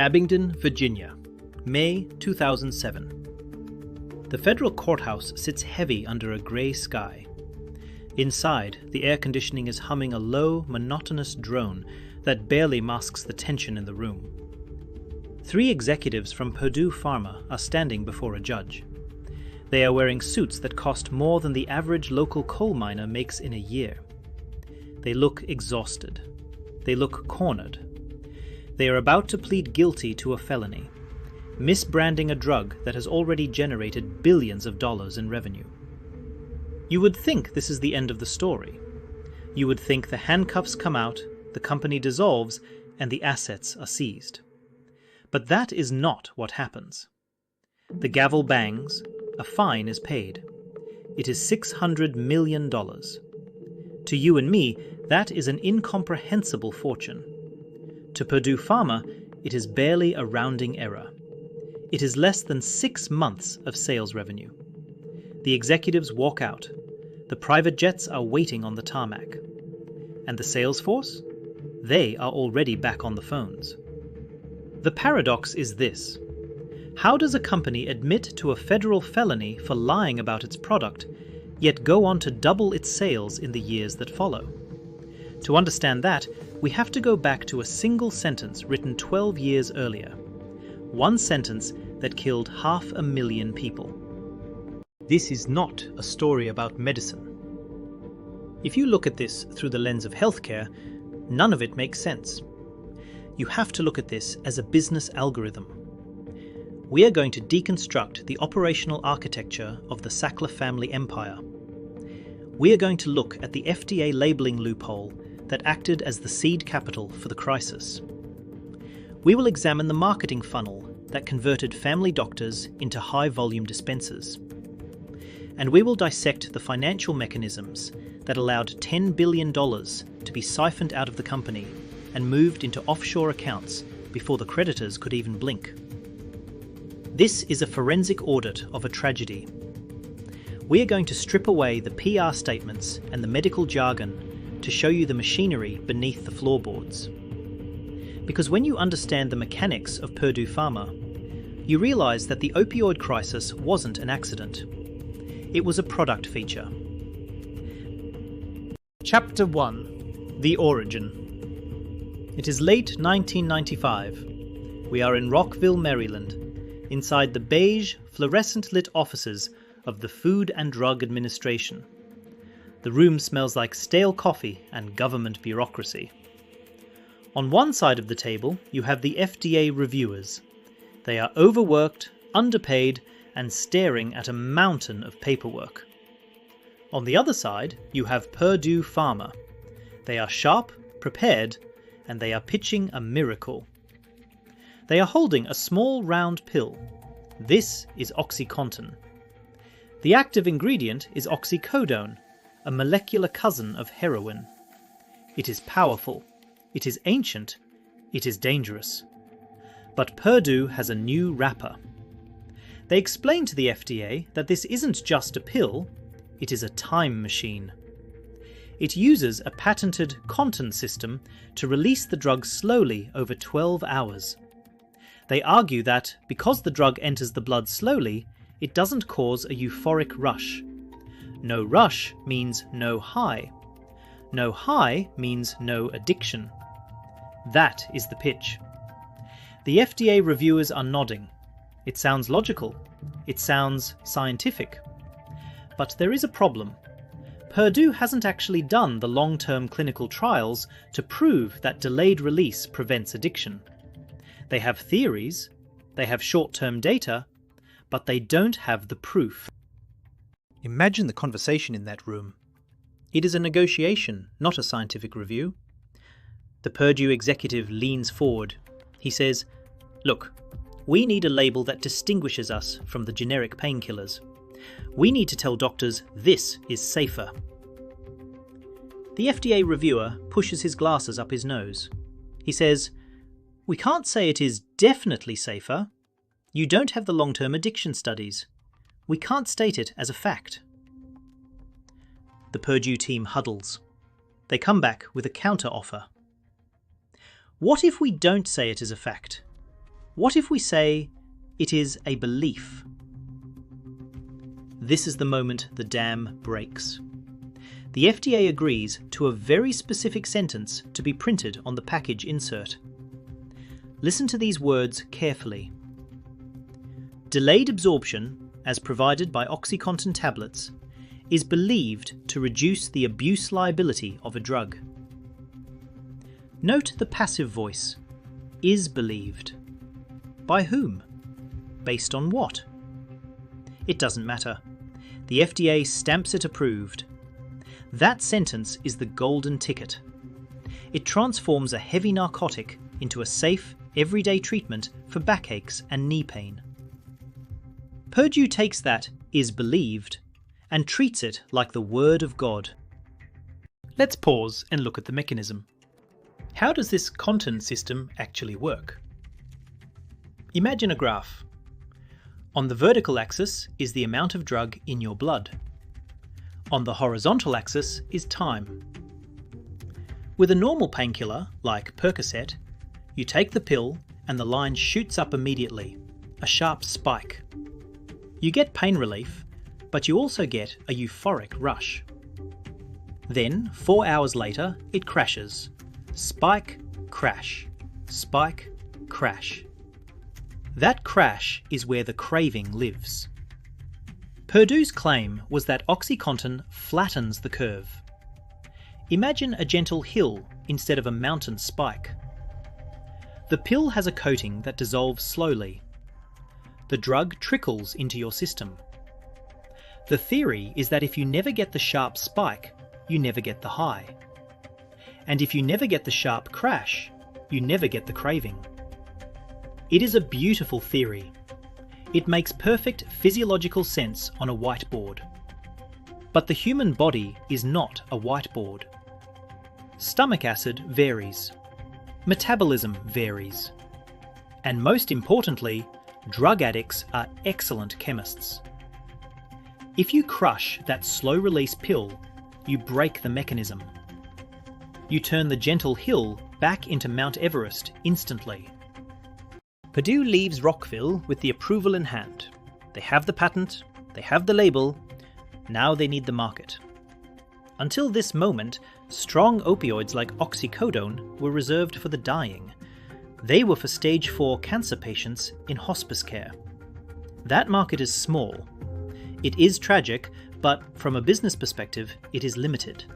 Abingdon, Virginia, May 2007. The federal courthouse sits heavy under a grey sky. Inside, the air conditioning is humming a low, monotonous drone that barely masks the tension in the room. 3 executives from Purdue Pharma are standing before a judge. They are wearing suits that cost more than the average local coal miner makes in a year. They look exhausted. They look cornered. They are about to plead guilty to a felony, misbranding a drug that has already generated billions of dollars in revenue. You would think this is the end of the story. You would think the handcuffs come out, the company dissolves, and the assets are seized. But that is not what happens. The gavel bangs, a fine is paid. It is $600 million. To you and me, that is an incomprehensible fortune. To Purdue Pharma, it is barely a rounding error. It is less than 6 months of sales revenue. The executives walk out. The private jets are waiting on the tarmac. And the sales force? They are already back on the phones. The paradox is this. How does a company admit to a federal felony for lying about its product, yet go on to double its sales in the years that follow? To understand that, we have to go back to a single sentence written 12 years earlier. One sentence that killed 500,000 people. This is not a story about medicine. If you look at this through the lens of healthcare, none of it makes sense. You have to look at this as a business algorithm. We are going to deconstruct the operational architecture of the Sackler family empire. We are going to look at the FDA labeling loophole that acted as the seed capital for the crisis. We will examine the marketing funnel that converted family doctors into high-volume dispensers. And we will dissect the financial mechanisms that allowed $10 billion to be siphoned out of the company and moved into offshore accounts before the creditors could even blink. This is a forensic audit of a tragedy. We are going to strip away the PR statements and the medical jargon to show you the machinery beneath the floorboards. Because when you understand the mechanics of Purdue Pharma, you realize that the opioid crisis wasn't an accident. It was a product feature. Chapter 1. The Origin. It is late 1995. We are in Rockville, Maryland, inside the beige, fluorescent-lit offices of the Food and Drug Administration. The room smells like stale coffee and government bureaucracy. On one side of the table, you have the FDA reviewers. They are overworked, underpaid, and staring at a mountain of paperwork. On the other side, you have Purdue Pharma. They are sharp, prepared, and they are pitching a miracle. They are holding a small round pill. This is OxyContin. The active ingredient is oxycodone, a molecular cousin of heroin. It is powerful. It is ancient. It is dangerous. But Purdue has a new wrapper. They explain to the FDA that this isn't just a pill, it is a time machine. It uses a patented Contin system to release the drug slowly over 12 hours. They argue that, because the drug enters the blood slowly, it doesn't cause a euphoric rush. No rush means no high. No high means no addiction. That is the pitch. The FDA reviewers are nodding. It sounds logical. It sounds scientific. But there is a problem. Purdue hasn't actually done the long-term clinical trials to prove that delayed release prevents addiction. They have theories, they have short-term data, but they don't have the proof. Imagine the conversation in that room. It is a negotiation, not a scientific review. The Purdue executive leans forward. He says, "Look, we need a label that distinguishes us from the generic painkillers. We need to tell doctors this is safer." The FDA reviewer pushes his glasses up his nose. He says, "We can't say it is definitely safer. You don't have the long-term addiction studies. We can't state it as a fact." The Purdue team huddles. They come back with a counter-offer. "What if we don't say it is a fact? What if we say it is a belief? This is the moment the dam breaks. The FDA agrees to a very specific sentence to be printed on the package insert. Listen to these words carefully. Delayed absorption, as provided by OxyContin tablets, is believed to reduce the abuse liability of a drug. Note the passive voice, is believed. By whom? Based on what? It doesn't matter. The FDA stamps it approved. That sentence is the golden ticket. It transforms a heavy narcotic into a safe, everyday treatment for backaches and knee pain. Purdue takes that is believed and treats it like the word of God. Let's pause and look at the mechanism. How does this contin system actually work? Imagine a graph. On the vertical axis is the amount of drug in your blood. On the horizontal axis is time. With a normal painkiller, like Percocet, you take the pill and the line shoots up immediately, a sharp spike. You get pain relief, but you also get a euphoric rush. Then, 4 hours later, it crashes. Spike, crash. Spike, crash. That crash is where the craving lives. Purdue's claim was that OxyContin flattens the curve. Imagine a gentle hill instead of a mountain spike. The pill has a coating that dissolves slowly. The drug trickles into your system. The theory is that if you never get the sharp spike, you never get the high. And if you never get the sharp crash, you never get the craving. It is a beautiful theory. It makes perfect physiological sense on a whiteboard. But the human body is not a whiteboard. Stomach acid varies. Metabolism varies. And most importantly, drug addicts are excellent chemists. If you crush that slow-release pill, you break the mechanism. You turn the gentle hill back into Mount Everest instantly. Purdue leaves Rockville with the approval in hand. They have the patent, they have the label, now they need the market. Until this moment, strong opioids like oxycodone were reserved for the dying. They were for stage 4 cancer patients in hospice care. That market is small. It is tragic, but from a business perspective, it is limited.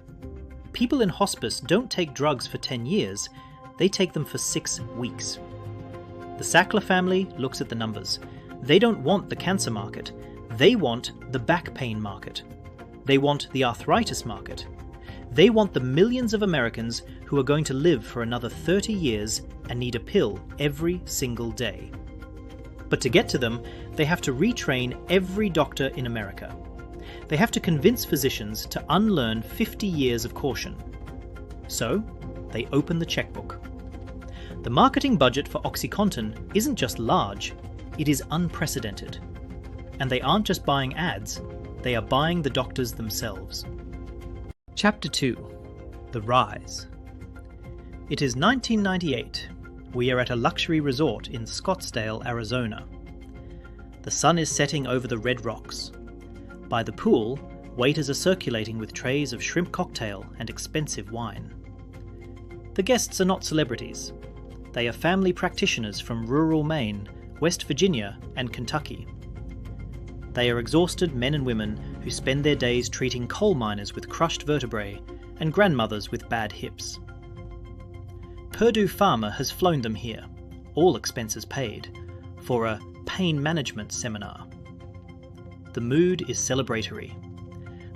People in hospice don't take drugs for 10 years, they take them for 6 weeks. The Sackler family looks at the numbers. They don't want the cancer market. They want the back pain market. They want the arthritis market. They want the millions of Americans who are going to live for another 30 years and need a pill every single day. But to get to them, they have to retrain every doctor in America. They have to convince physicians to unlearn 50 years of caution. So, they open the checkbook. The marketing budget for OxyContin isn't just large, it is unprecedented. And they aren't just buying ads, they are buying the doctors themselves. Chapter 2. The Rise. It is 1998. We are at a luxury resort in Scottsdale, Arizona. The sun is setting over the red rocks. By the pool, waiters are circulating with trays of shrimp cocktail and expensive wine. The guests are not celebrities. They are family practitioners from rural Maine, West Virginia, and Kentucky. They are exhausted men and women who spend their days treating coal miners with crushed vertebrae and grandmothers with bad hips. Purdue Pharma has flown them here, all expenses paid, for a pain management seminar. The mood is celebratory.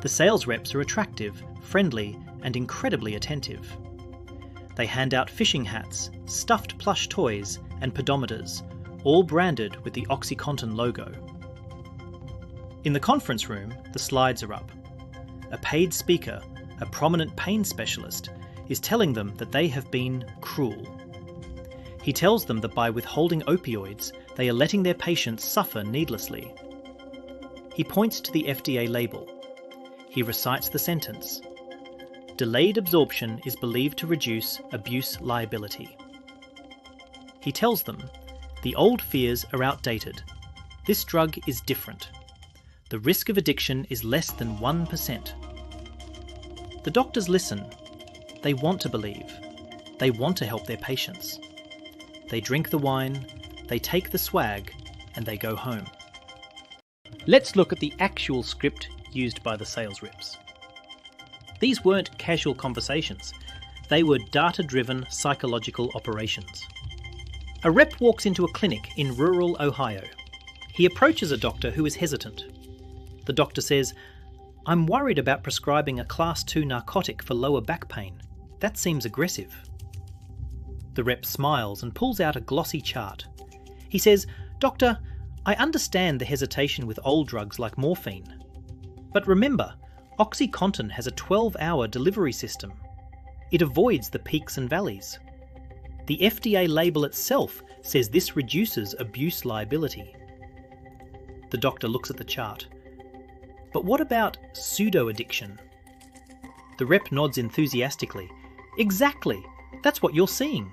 The sales reps are attractive, friendly, and incredibly attentive. They hand out fishing hats, stuffed plush toys, and pedometers, all branded with the OxyContin logo. In the conference room, the slides are up. A paid speaker, a prominent pain specialist, is telling them that they have been cruel. He tells them that by withholding opioids, they are letting their patients suffer needlessly. He points to the FDA label. He recites the sentence. Delayed absorption is believed to reduce abuse liability. He tells them, The old fears are outdated. This drug is different. The risk of addiction is less than 1%. The doctors listen. They want to believe. They want to help their patients. They drink the wine, they take the swag, and they go home. Let's look at the actual script used by the sales reps. These weren't casual conversations. They were data-driven psychological operations. A rep walks into a clinic in rural Ohio. He approaches a doctor who is hesitant. The doctor says, "I'm worried about prescribing a Class 2 narcotic for lower back pain. That seems aggressive." The rep smiles and pulls out a glossy chart. He says, "Doctor, I understand the hesitation with old drugs like morphine. But remember, OxyContin has a 12-hour delivery system. It avoids the peaks and valleys. The FDA label itself says this reduces abuse liability." The doctor looks at the chart. "But what about pseudo-addiction?" The rep nods enthusiastically. "Exactly! That's what you're seeing.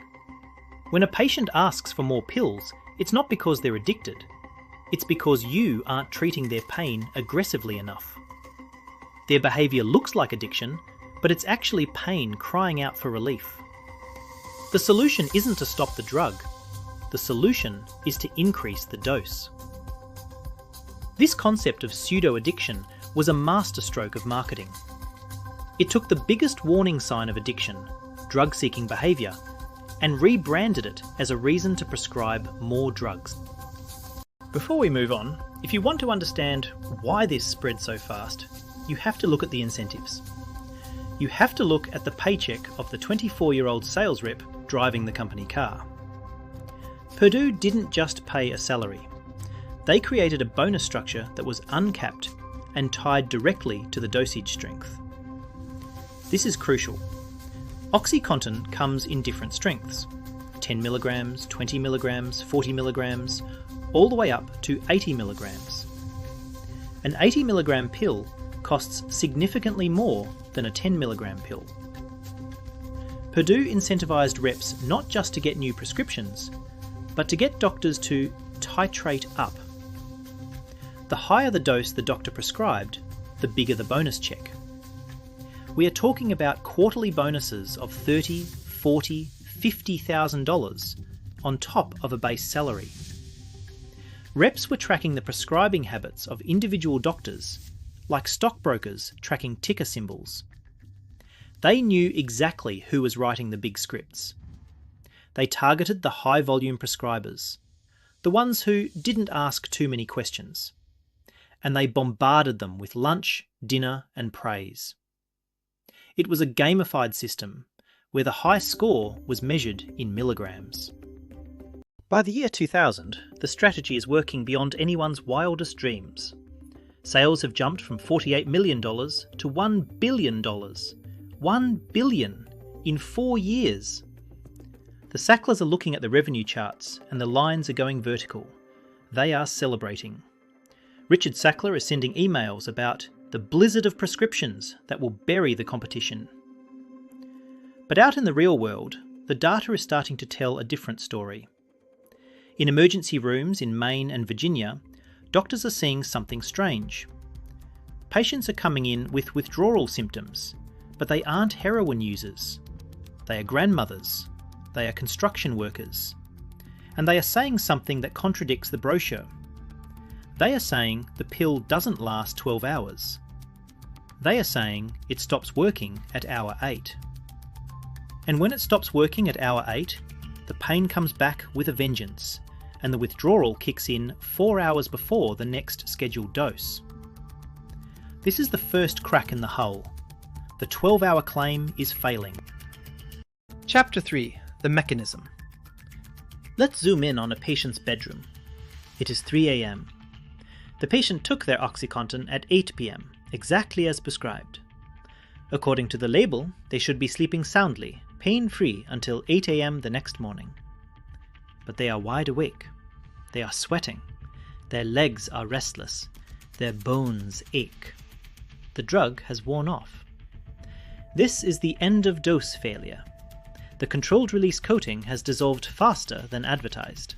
When a patient asks for more pills, it's not because they're addicted. It's because you aren't treating their pain aggressively enough. Their behaviour looks like addiction, but it's actually pain crying out for relief. The solution isn't to stop the drug. The solution is to increase the dose." This concept of pseudo-addiction was a masterstroke of marketing. It took the biggest warning sign of addiction, drug-seeking behaviour, and rebranded it as a reason to prescribe more drugs. Before we move on, if you want to understand why this spread so fast, you have to look at the incentives. You have to look at the paycheck of the 24-year-old sales rep driving the company car. Purdue didn't just pay a salary. They created a bonus structure that was uncapped and tied directly to the dosage strength. This is crucial. OxyContin comes in different strengths: 10 milligrams, 20 milligrams, 40 milligrams, all the way up to 80 milligrams. An 80 milligram pill costs significantly more than a 10 milligram pill. Purdue incentivized reps not just to get new prescriptions, but to get doctors to titrate up. The higher the dose the doctor prescribed, the bigger the bonus check. We are talking about quarterly bonuses of $30,000, $40,000, $50,000 on top of a base salary. Reps were tracking the prescribing habits of individual doctors, like stockbrokers tracking ticker symbols. They knew exactly who was writing the big scripts. They targeted the high-volume prescribers, the ones who didn't ask too many questions, and they bombarded them with lunch, dinner, and praise. It was a gamified system where the high score was measured in milligrams. By the year 2000, the strategy is working beyond anyone's wildest dreams. Sales have jumped from $48 million to $1 billion. $1 billion in 4 years. The Sacklers are looking at the revenue charts and the lines are going vertical. They are celebrating. Richard Sackler is sending emails about the blizzard of prescriptions that will bury the competition. But out in the real world, the data is starting to tell a different story. In emergency rooms in Maine and Virginia, doctors are seeing something strange. Patients are coming in with withdrawal symptoms, but they aren't heroin users. They are grandmothers. They are construction workers. And they are saying something that contradicts the brochure. They are saying the pill doesn't last 12 hours. They are saying it stops working at hour 8. And when it stops working at hour 8, the pain comes back with a vengeance, and the withdrawal kicks in 4 hours before the next scheduled dose. This is the first crack in the hull. The 12-hour claim is failing. Chapter 3. The Mechanism. Let's zoom in on a patient's bedroom. It is 3 a.m. The patient took their OxyContin at 8 p.m, exactly as prescribed. According to the label, they should be sleeping soundly, pain-free until 8 a.m. the next morning. But they are wide awake. They are sweating. Their legs are restless. Their bones ache. The drug has worn off. This is the end of dose failure. The controlled release coating has dissolved faster than advertised.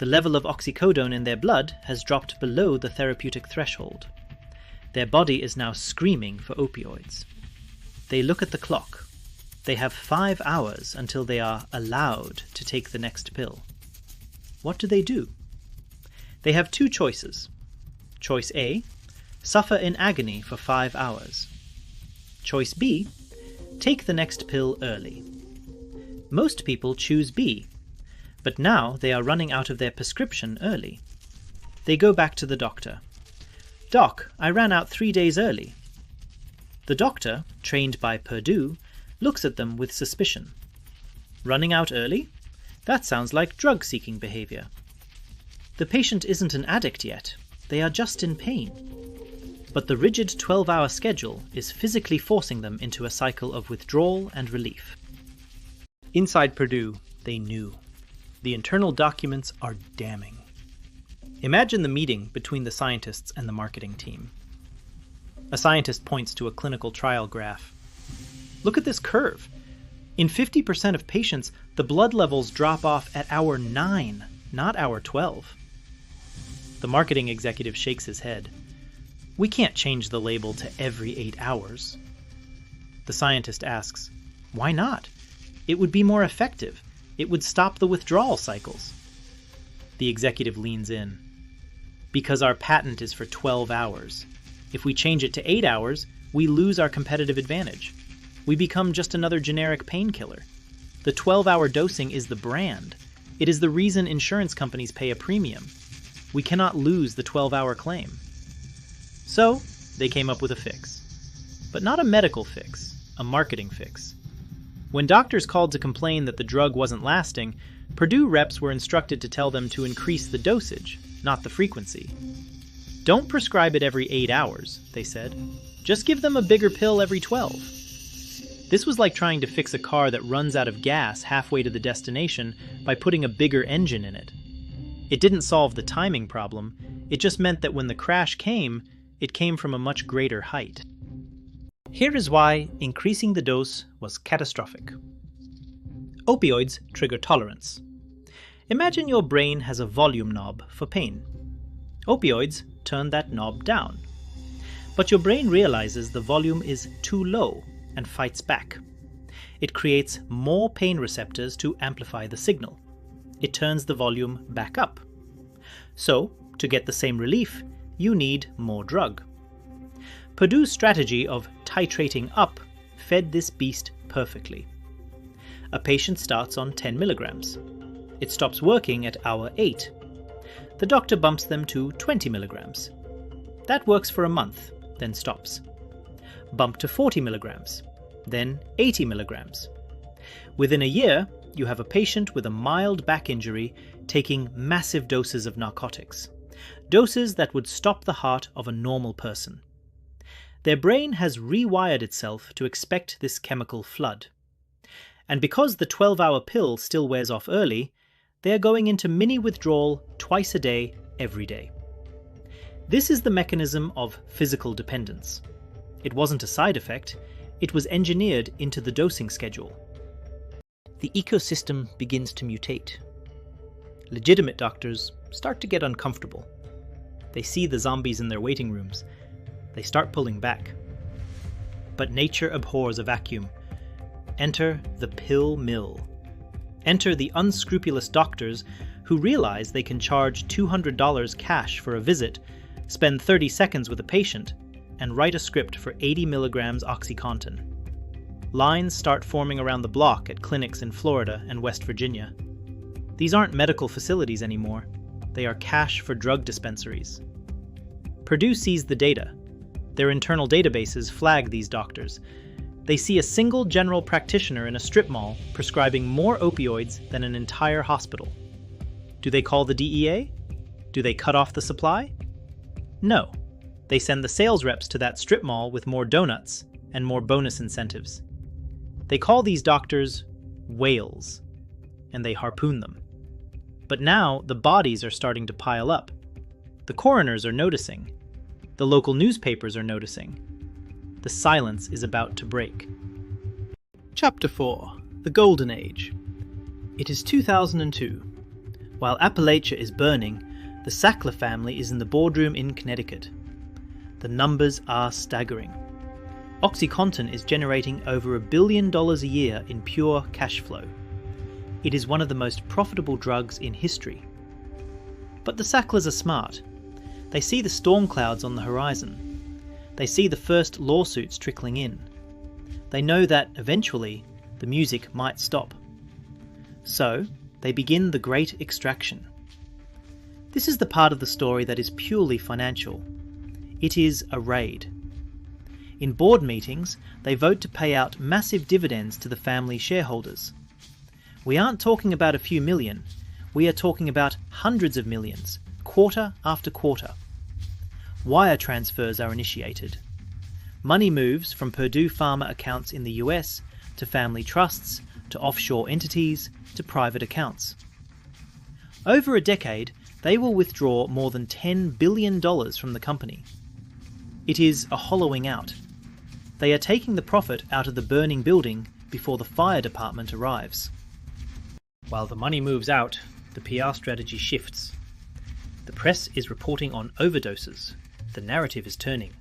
The level of oxycodone in their blood has dropped below the therapeutic threshold. Their body is now screaming for opioids. They look at the clock. They have 5 hours until they are allowed to take the next pill. What do? They have 2 choices. Choice A, suffer in agony for 5 hours. Choice B, take the next pill early. Most people choose B, but now they are running out of their prescription early. They go back to the doctor. "Doc, I ran out 3 days early." The doctor, trained by Purdue, looks at them with suspicion. Running out early? That sounds like drug-seeking behavior. The patient isn't an addict yet. They are just in pain. But the rigid 12-hour schedule is physically forcing them into a cycle of withdrawal and relief. Inside Purdue, they knew. The internal documents are damning. Imagine the meeting between the scientists and the marketing team. A scientist points to a clinical trial graph. Look at this curve. In 50% of patients, the blood levels drop off at hour 9, not hour 12. The marketing executive shakes his head. "We can't change the label to every 8 hours. The scientist asks, "Why not? It would be more effective. It would stop the withdrawal cycles." The executive leans in. "Because our patent is for 12 hours. If we change it to 8 hours, we lose our competitive advantage. We become just another generic painkiller. The 12-hour dosing is the brand. It is the reason insurance companies pay a premium. We cannot lose the 12-hour claim." So, they came up with a fix. But not a medical fix, a marketing fix. When doctors called to complain that the drug wasn't lasting, Purdue reps were instructed to tell them to increase the dosage, not the frequency. "Don't prescribe it every 8 hours, they said. "Just give them a bigger pill every 12. This was like trying to fix a car that runs out of gas halfway to the destination by putting a bigger engine in it. It didn't solve the timing problem, it just meant that when the crash came, it came from a much greater height. Here is why increasing the dose was catastrophic. Opioids trigger tolerance. Imagine your brain has a volume knob for pain. Opioids turn that knob down. But your brain realizes the volume is too low and fights back. It creates more pain receptors to amplify the signal. It turns the volume back up. So, to get the same relief, you need more drug. Purdue's strategy of titrating up fed this beast perfectly. A patient starts on 10 milligrams. It stops working at hour 8. The doctor bumps them to 20 milligrams. That works for a month, then stops. Bump to 40 milligrams, then 80 milligrams. Within a year, you have a patient with a mild back injury taking massive doses of narcotics, doses that would stop the heart of a normal person. Their brain has rewired itself to expect this chemical flood. And because the 12-hour pill still wears off early, they are going into mini withdrawal twice a day, every day. This is the mechanism of physical dependence. It wasn't a side effect, it was engineered into the dosing schedule. The ecosystem begins to mutate. Legitimate doctors start to get uncomfortable. They see the zombies in their waiting rooms. They start pulling back. But nature abhors a vacuum. Enter the pill mill. Enter the unscrupulous doctors who realize they can charge $200 cash for a visit, spend 30 seconds with a patient, and write a script for 80 milligrams OxyContin. Lines start forming around the block at clinics in Florida and West Virginia. These aren't medical facilities anymore. They are cash for drug dispensaries. Purdue sees the data. Their internal databases flag these doctors. They see a single general practitioner in a strip mall prescribing more opioids than an entire hospital. Do they call the DEA? Do they cut off the supply? No. They send the sales reps to that strip mall with more donuts and more bonus incentives. They call these doctors whales, and they harpoon them. But now the bodies are starting to pile up. The coroners are noticing. The local newspapers are noticing. The silence is about to break. Chapter 4. The Golden Age. It is 2002. While Appalachia is burning, the Sackler family is in the boardroom in Connecticut. The numbers are staggering. OxyContin is generating over $1 billion a year in pure cash flow. It is one of the most profitable drugs in history. But the Sacklers are smart. They see the storm clouds on the horizon. They see the first lawsuits trickling in. They know that, eventually, the music might stop. So, they begin the great extraction. This is the part of the story that is purely financial. It is a raid. In board meetings, they vote to pay out massive dividends to the family shareholders. We aren't talking about a few million, we are talking about hundreds of millions, quarter after quarter. Wire transfers are initiated. Money moves from Purdue Pharma accounts in the US to family trusts, to offshore entities, to private accounts. Over a decade, they will withdraw more than $10 billion from the company. It is a hollowing out. They are taking the profit out of the burning building before the fire department arrives. While the money moves out, the PR strategy shifts. The press is reporting on overdoses. The narrative is turning.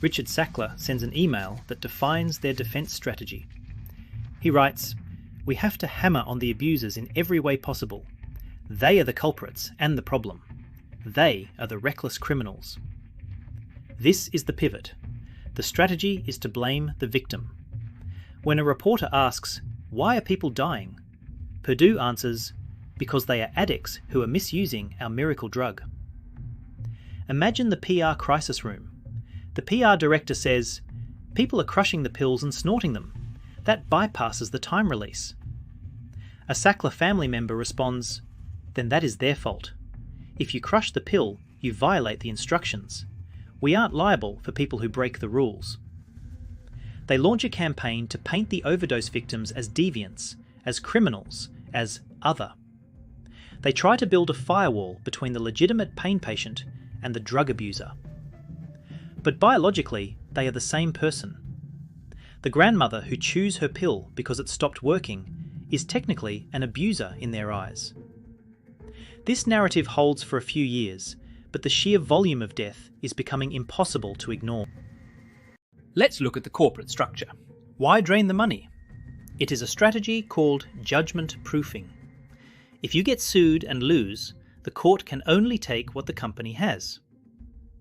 Richard Sackler sends an email that defines their defense strategy. He writes, "We have to hammer on the abusers in every way possible. They are the culprits and the problem. They are the reckless criminals." This is the pivot. The strategy is to blame the victim. When a reporter asks, "Why are people dying?" Purdue answers, "Because they are addicts who are misusing our miracle drug." Imagine the PR crisis room. The PR director says, "People are crushing the pills and snorting them. That bypasses the time release." A Sackler family member responds, "Then that is their fault. If you crush the pill, you violate the instructions. We aren't liable for people who break the rules." They launch a campaign to paint the overdose victims as deviants, as criminals, as other. They try to build a firewall between the legitimate pain patient and the drug abuser. But biologically, they are the same person. The grandmother who chews her pill because it stopped working is technically an abuser in their eyes. This narrative holds for a few years, but the sheer volume of death is becoming impossible to ignore. Let's look at the corporate structure. Why drain the money? It is a strategy called judgment proofing. If you get sued and lose, the court can only take what the company has.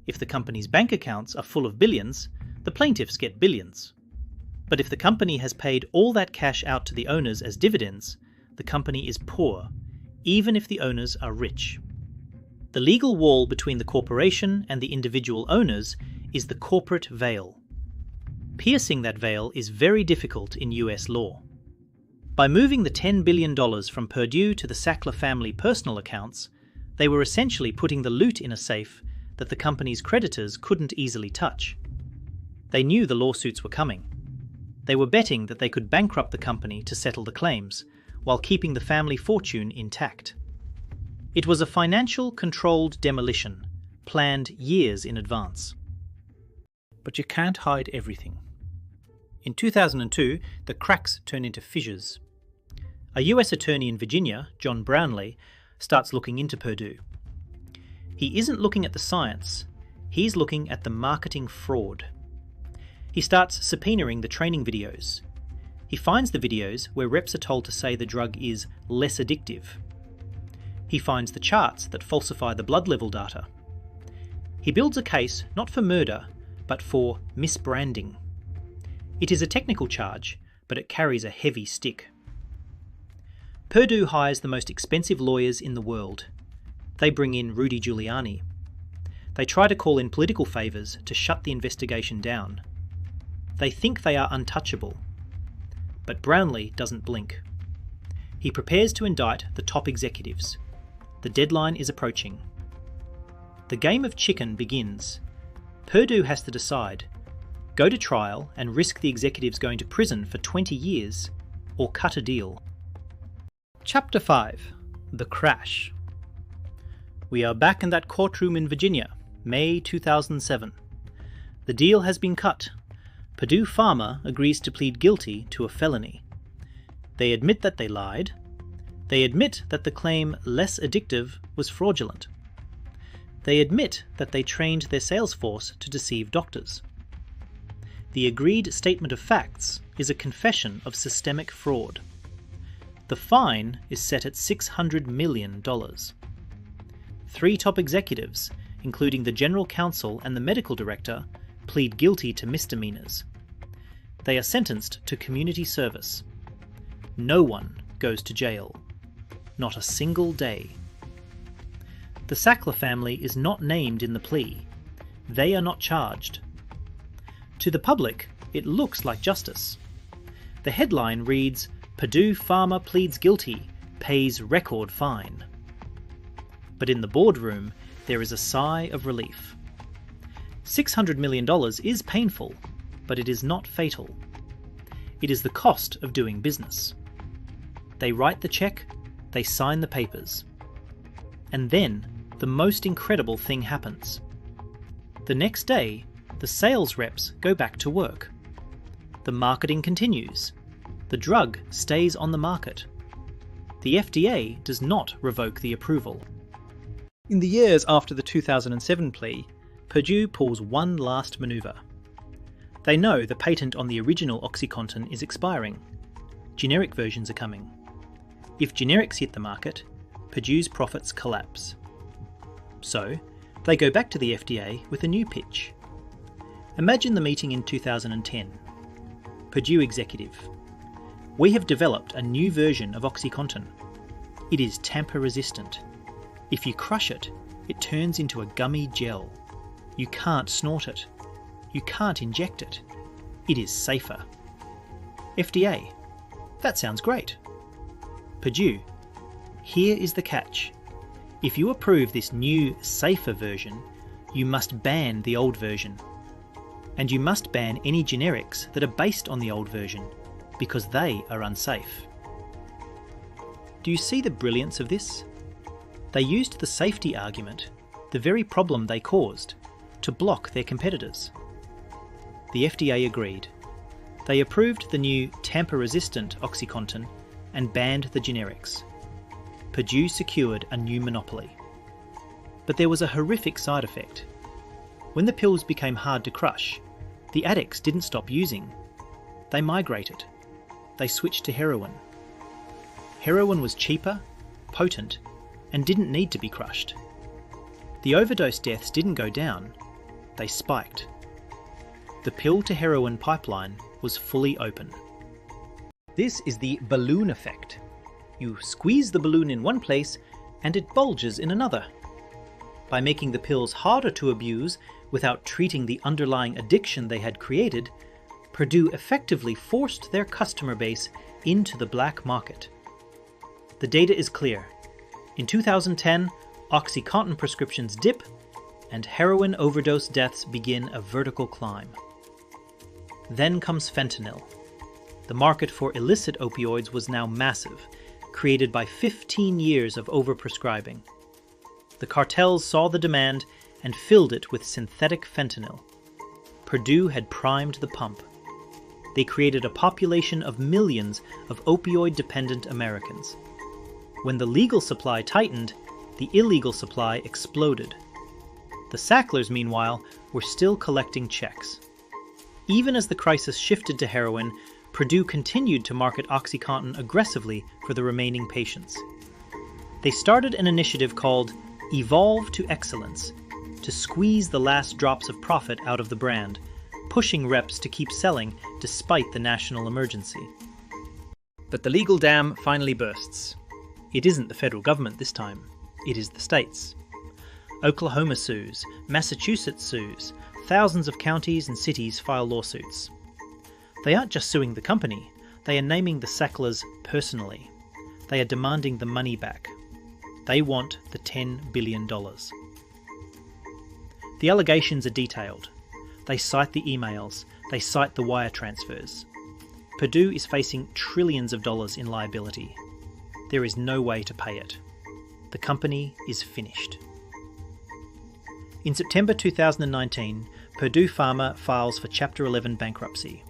If the company's bank accounts are full of billions, the plaintiffs get billions. But if the company has paid all that cash out to the owners as dividends, the company is poor, even if the owners are rich. The legal wall between the corporation and the individual owners is the corporate veil. Piercing that veil is very difficult in US law. By moving the $10 billion from Purdue to the Sackler family personal accounts, they were essentially putting the loot in a safe that the company's creditors couldn't easily touch. They knew the lawsuits were coming. They were betting that they could bankrupt the company to settle the claims, while keeping the family fortune intact. It was a financial controlled demolition, planned years in advance. But you can't hide everything. In 2002, the cracks turn into fissures. A US attorney in Virginia, John Brownlee, starts looking into Purdue. He isn't looking at the science, he's looking at the marketing fraud. He starts subpoenaing the training videos. He finds the videos where reps are told to say the drug is less addictive. He finds the charts that falsify the blood level data. He builds a case not for murder, but for misbranding. It is a technical charge, but it carries a heavy stick. Purdue hires the most expensive lawyers in the world. They bring in Rudy Giuliani. They try to call in political favours to shut the investigation down. They think they are untouchable. But Brownlee doesn't blink. He prepares to indict the top executives. The deadline is approaching. The game of chicken begins. Purdue has to decide: go to trial and risk the executives going to prison for 20 years, or cut a deal. Chapter 5. The Crash. We are back in that courtroom in Virginia, May 2007. The deal has been cut. Purdue Pharma agrees to plead guilty to a felony. They admit that they lied. They admit that the claim less addictive was fraudulent. They admit that they trained their sales force to deceive doctors. The agreed statement of facts is a confession of systemic fraud. The fine is set at $600 million. 3 top executives, including the general counsel and the medical director, plead guilty to misdemeanors. They are sentenced to community service. No one goes to jail. Not a single day. The Sackler family is not named in the plea. They are not charged. To the public, it looks like justice. The headline reads, "Purdue Pharma pleads guilty, pays record fine." But in the boardroom, there is a sigh of relief. $600 million is painful, but it is not fatal. It is the cost of doing business. They write the check, they sign the papers. And then, the most incredible thing happens. The next day, the sales reps go back to work. The marketing continues. The drug stays on the market. The FDA does not revoke the approval. In the years after the 2007 plea, Purdue pulls one last manoeuvre. They know the patent on the original OxyContin is expiring. Generic versions are coming. If generics hit the market, Purdue's profits collapse. So, they go back to the FDA with a new pitch. Imagine the meeting in 2010. Purdue executive. We have developed a new version of OxyContin. It is tamper-resistant. If you crush it, it turns into a gummy gel. You can't snort it. You can't inject it. It is safer. FDA. That sounds great. Purdue. Here is the catch. If you approve this new, safer version, you must ban the old version. And you must ban any generics that are based on the old version, because they are unsafe. Do you see the brilliance of this? They used the safety argument, the very problem they caused, to block their competitors. The FDA agreed. They approved the new tamper-resistant OxyContin and banned the generics. Purdue secured a new monopoly. But there was a horrific side effect. When the pills became hard to crush, the addicts didn't stop using. They migrated. They switched to heroin. Heroin was cheaper, potent, and didn't need to be crushed. The overdose deaths didn't go down, they spiked. The pill to heroin pipeline was fully open. This is the balloon effect. You squeeze the balloon in one place and it bulges in another. By making the pills harder to abuse without treating the underlying addiction they had created, Purdue effectively forced their customer base into the black market. The data is clear. In 2010, OxyContin prescriptions dip and heroin overdose deaths begin a vertical climb. Then comes fentanyl. The market for illicit opioids was now massive, created by 15 years of overprescribing. The cartels saw the demand and filled it with synthetic fentanyl. Purdue had primed the pump. They created a population of millions of opioid-dependent Americans. When the legal supply tightened, the illegal supply exploded. The Sacklers, meanwhile, were still collecting checks. Even as the crisis shifted to heroin, Purdue continued to market OxyContin aggressively for the remaining patients. They started an initiative called Evolve to Excellence to squeeze the last drops of profit out of the brand, pushing reps to keep selling despite the national emergency. But the legal dam finally bursts. It isn't the federal government this time, it is the states. Oklahoma sues, Massachusetts sues, thousands of counties and cities file lawsuits. They aren't just suing the company, they are naming the Sacklers personally. They are demanding the money back. They want the $10 billion. The allegations are detailed. They cite the emails, they cite the wire transfers. Purdue is facing trillions of dollars in liability. There is no way to pay it. The company is finished. In September 2019, Purdue Pharma files for Chapter 11 bankruptcy.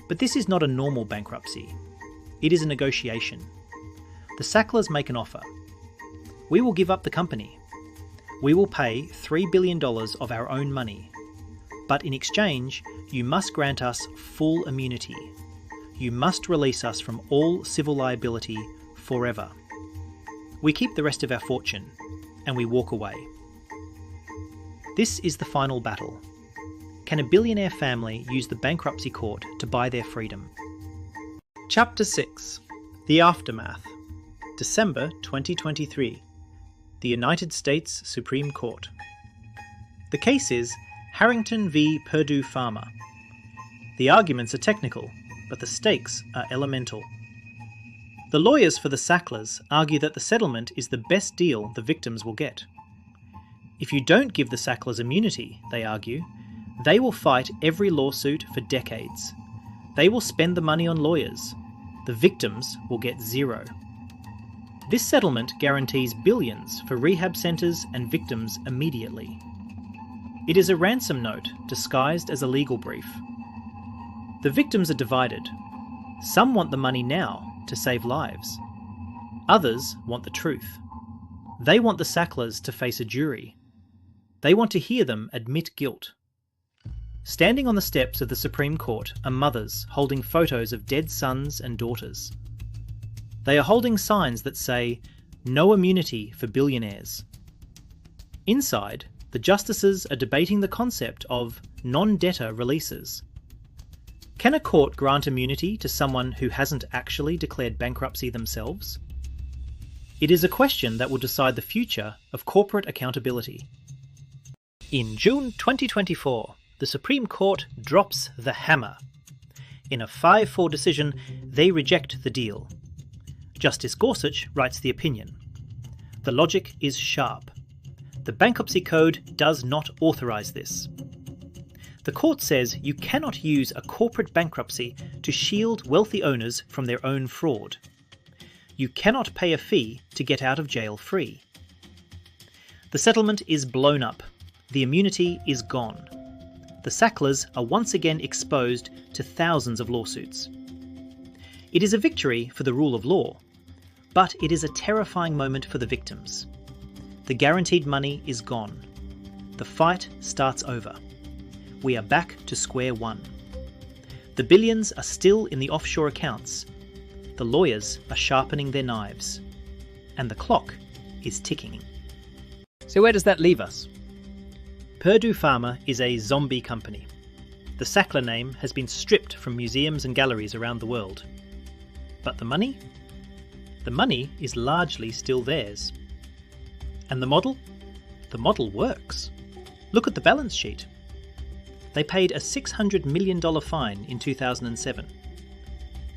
But this is not a normal bankruptcy. It is a negotiation. The Sacklers make an offer. We will give up the company. We will pay $3 billion of our own money. But in exchange, you must grant us full immunity. You must release us from all civil liability forever. We keep the rest of our fortune, and we walk away. This is the final battle. Can a billionaire family use the bankruptcy court to buy their freedom? Chapter 6. The Aftermath. December 2023. The United States Supreme Court. The case is Harrington v. Purdue Pharma. The arguments are technical, but the stakes are elemental. The lawyers for the Sacklers argue that the settlement is the best deal the victims will get. If you don't give the Sacklers immunity, they argue, they will fight every lawsuit for decades. They will spend the money on lawyers. The victims will get zero. This settlement guarantees billions for rehab centres and victims immediately. It is a ransom note disguised as a legal brief. The victims are divided. Some want the money now to save lives. Others want the truth. They want the Sacklers to face a jury. They want to hear them admit guilt. Standing on the steps of the Supreme Court are mothers holding photos of dead sons and daughters. They are holding signs that say, "No immunity for billionaires." Inside, the justices are debating the concept of non-debtor releases. Can a court grant immunity to someone who hasn't actually declared bankruptcy themselves? It is a question that will decide the future of corporate accountability. In June 2024, the Supreme Court drops the hammer. In a 5-4 decision, they reject the deal. Justice Gorsuch writes the opinion. The logic is sharp. The Bankruptcy Code does not authorise this. The court says you cannot use a corporate bankruptcy to shield wealthy owners from their own fraud. You cannot pay a fee to get out of jail free. The settlement is blown up. The immunity is gone. The Sacklers are once again exposed to thousands of lawsuits. It is a victory for the rule of law, but it is a terrifying moment for the victims. The guaranteed money is gone. The fight starts over. We are back to square one. The billions are still in the offshore accounts. The lawyers are sharpening their knives. And the clock is ticking. So where does that leave us? Purdue Pharma is a zombie company. The Sackler name has been stripped from museums and galleries around the world. But the money? The money is largely still theirs. And the model? The model works. Look at the balance sheet. They paid a $600 million fine in 2007.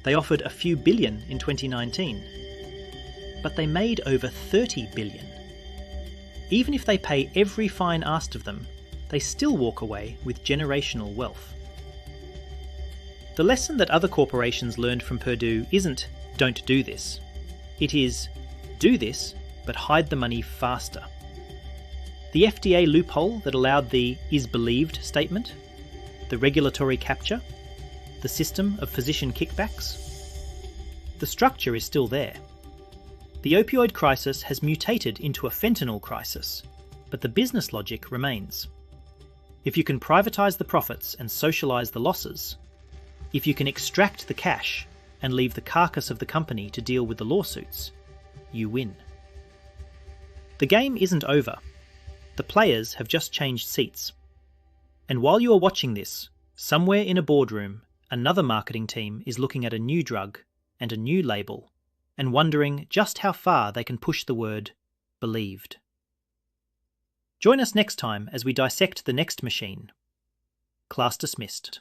They offered a few billion in 2019. But they made over $30 billion. Even if they pay every fine asked of them, they still walk away with generational wealth. The lesson that other corporations learned from Purdue isn't "don't do this." It is "do this, but hide the money faster." The FDA loophole that allowed the "is believed" statement, the regulatory capture, the system of physician kickbacks. The structure is still there. The opioid crisis has mutated into a fentanyl crisis, but the business logic remains. If you can privatise the profits and socialise the losses, if you can extract the cash and leave the carcass of the company to deal with the lawsuits, you win. The game isn't over. The players have just changed seats. And while you are watching this, somewhere in a boardroom, another marketing team is looking at a new drug and a new label and wondering just how far they can push the word believed. Join us next time as we dissect the next machine. Class dismissed.